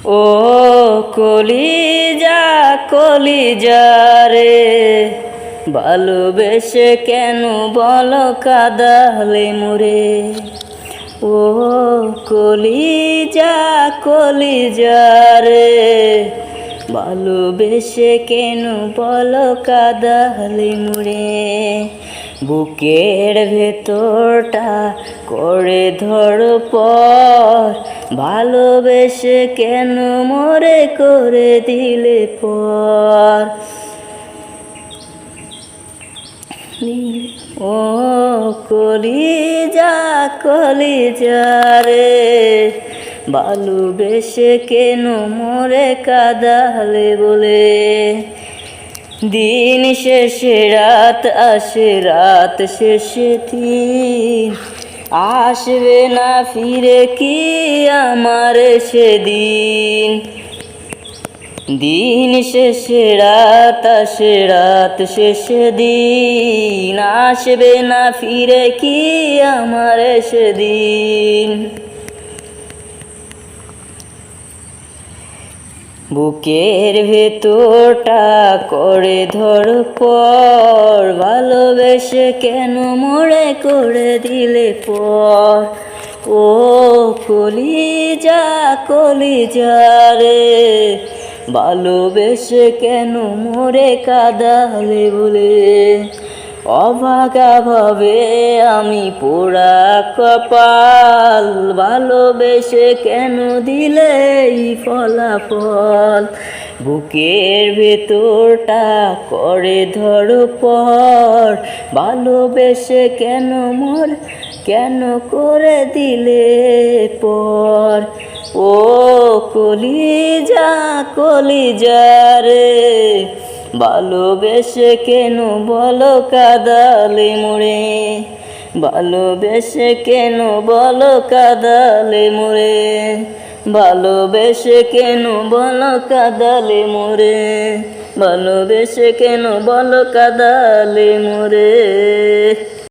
ও কলিজা কলিজা রে, ভালোবেসে কেন বলো কাঁদালে মোরে। ও কলিজা কলিজা রে, ভালোবেসে কেন বলো কাঁদালে মোরে। বুকের ভেতরটা করে ধড়পড়, ভালোবেসে কেন মোরে করে দিলে পর। ও কলিজা কলিজা রে, ভালোবেসে কেন মোরে কাঁদালে বলে। দিন শেষে রাত আসে, রাত শেষে দিন আসবে না ফিরে কি আমার সেদিন। দিন শেষে রাত আসে, রাত শেষে দিন আসবে না ফিরে কি আমার সেদিন। বুকের ভেতরটা করে ধড়পড়, ভালোবেসে কেন মোরে করে দিলে পর। ও কলিজা কলিজা রে, ভালোবেসে কেন মোরে কাঁদালে বলে। অভাগা ভাবে আমি পোড়া কপাল, ভালোবেসে কেন দিলে এই ফলাফল। বুকের ভেতরটা করে ধড়পড়, ভালোবেসে কেন মোর কেন করে দিলে পর। ও কলিজা কলিজা রে, ভালোবেসে কেন বলো কাঁদালে মোরে। ভালোবেসে কেন বলো কাঁদালে মোরে। ভালোবেসে কেন বলো কাঁদালে মোরে। ভালোবেসে কেন বলো কাঁদালে মোরে।